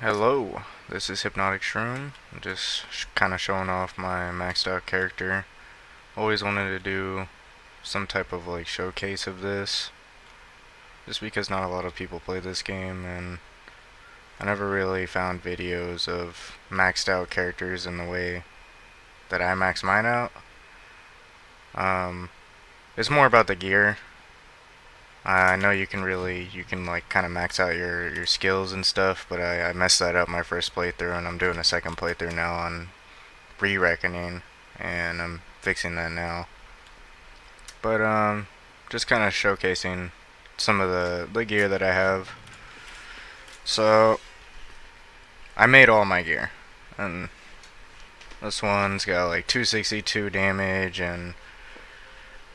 Hello, this is Hypnotic Shroom. I'm just kind of showing off my maxed out character. Always wanted to do some type of like showcase of this, just because not a lot of people play this game, and I never really found videos of maxed out characters in the way that I max mine out. Um, it's more about the gear. I know you can like kind of max out your skills and stuff, but I messed that up my first playthrough, and I'm doing a second playthrough now on re-reckoning, and I'm fixing that now. But just kind of showcasing some of the gear that I have. So I made all my gear, and this one's got like 262 damage, and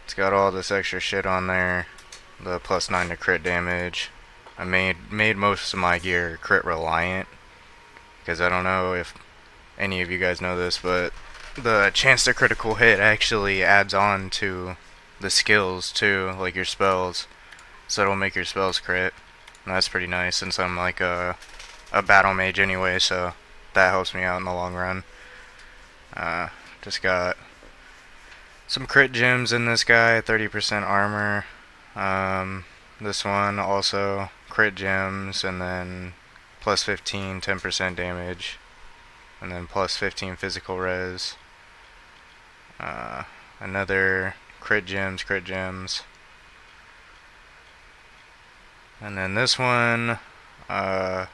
it's got all this extra shit on there. The plus 9 to crit damage. I made most of my gear crit reliant, because I don't know if any of you guys know this, but the chance to critical hit actually adds on to the skills too, like your spells. So it'll make your spells crit. And that's pretty nice since I'm like a battle mage anyway, so that helps me out in the long run. Uh, just got some crit gems in this guy, 30% armor. This one also crit gems, and then plus 15, 10% damage, and then plus 15 physical res. Another crit gems. And then this one, I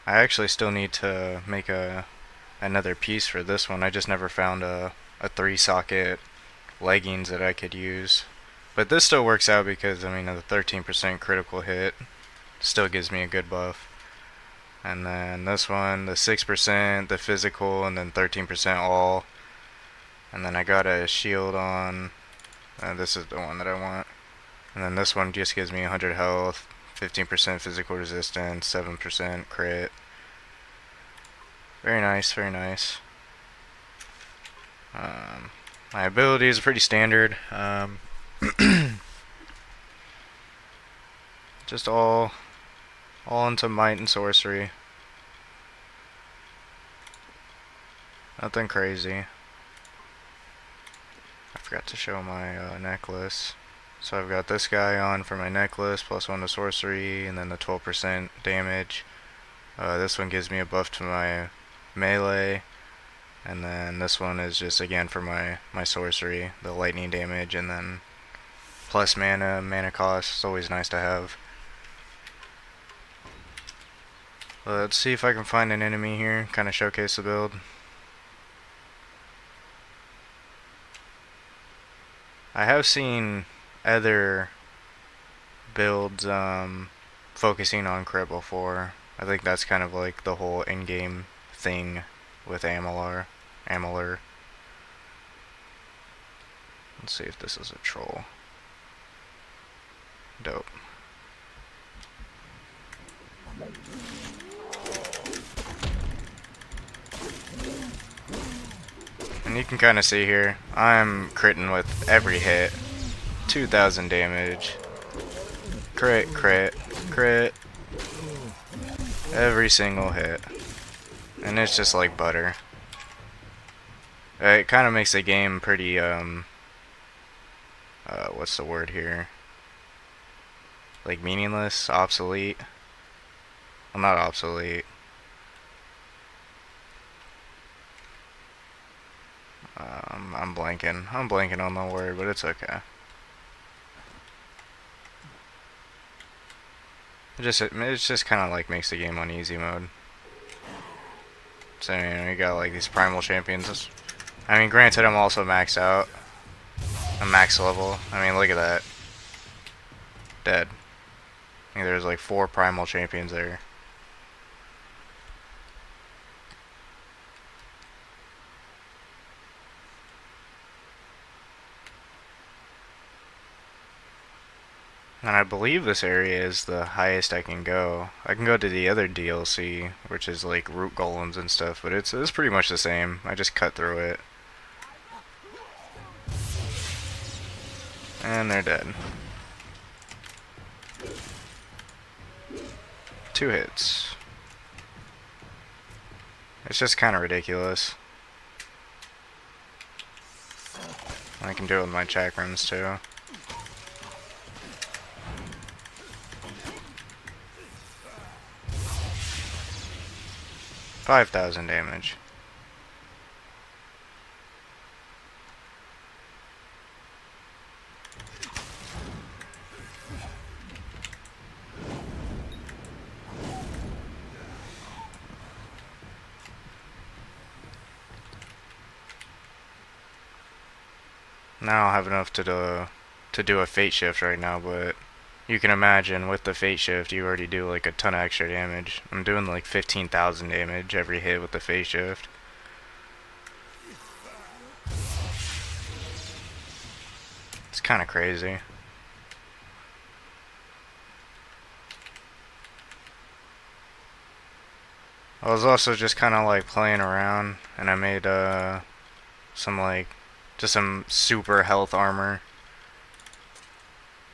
actually still need to make another piece for this one. I just never found a 3-socket leggings that I could use. But this still works out because, I mean, the 13% critical hit still gives me a good buff. And then this one, the 6%, the physical, and then 13% all. And then I got a shield on. This is the one that I want. And then this one just gives me 100 health, 15% physical resistance, 7% crit. Very nice, very nice. My abilities are pretty standard. Just all into might and sorcery. Nothing crazy. I forgot to show my necklace. So I've got this guy on for my necklace, plus 1 to sorcery, and then the 12% damage. This one gives me a buff to my melee, and then this one is just again for my sorcery, the lightning damage, and then plus mana cost. It's always nice to have. Let's see if I can find an enemy here, kind of showcase the build. I have seen other builds focusing on crit before. I think that's kind of like the whole in-game thing with Amalur. Let's see if this is a troll. Dope. And you can kind of see here, I'm critting with every hit. 2,000 damage. Crit, crit, crit. Every single hit. And it's just like butter. It kind of makes the game pretty, what's the word here? Like meaningless, obsolete. Well, not obsolete. I'm blanking. I'm blanking on the word, but it's okay. It just kind of like makes the game on easy mode. So you got like these primal champions. I mean, granted, I'm also maxed out. I'm max level. I mean, look at that. Dead. I think there's like 4 primal champions there. And I believe this area is the highest I can go. I can go to the other DLC, which is like root golems and stuff, but it's pretty much the same. I just cut through it. And they're dead. 2 hits. It's just kind of ridiculous. I can do it with my chakrams too. 5,000 damage. Now I'll have enough to do a fate shift right now, but you can imagine with the fate shift you already do like a ton of extra damage. I'm doing like 15,000 damage every hit with the fate shift. It's kind of crazy. I was also just kind of like playing around, and I made some like just some super health armor.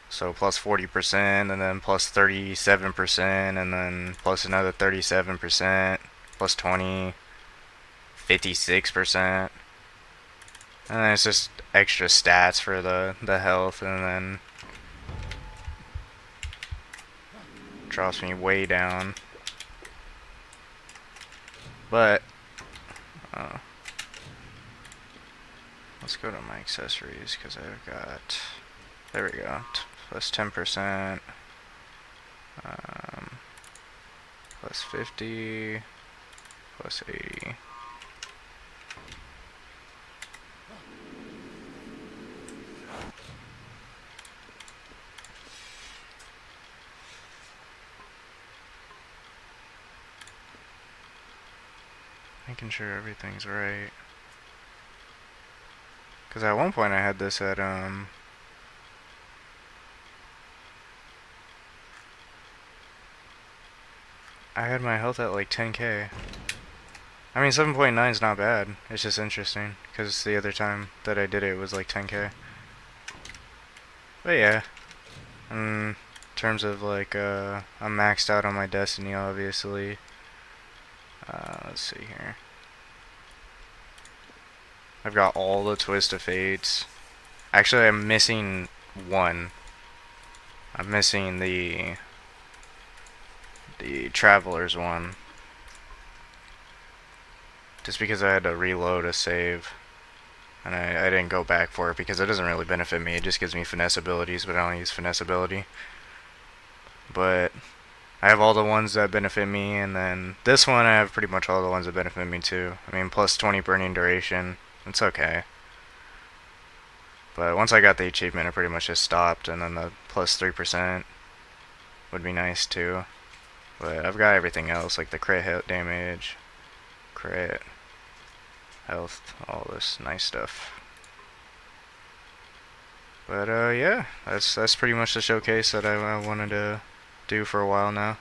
So plus 40%, and then plus 37%, and then plus another 37%, plus 20, 56%. And then it's just extra stats for the health, and then drops me way down. But let's go to my accessories because I've got, there we go, plus 10%, plus 50, plus 80. Making sure everything's right. Because at one point I had this at, I had my health at like 10k. I mean, 7.9 is not bad. It's just interesting, because the other time that I did it was like 10k. But yeah, in terms of like, I'm maxed out on my destiny, obviously. Let's see here. I've got all the Twist of Fates. Actually, I'm missing one. I'm missing the Traveler's one. Just because I had to reload a save. And I didn't go back for it because it doesn't really benefit me. It just gives me finesse abilities, but I don't use finesse ability. But I have all the ones that benefit me, and then this one I have pretty much all the ones that benefit me too. I mean, plus 20 burning duration. It's okay. But once I got the achievement, it pretty much just stopped, and then the plus 3% would be nice too. But I've got everything else, like the crit hit damage, crit, health, all this nice stuff. But yeah, that's pretty much the showcase that I wanted to do for a while now.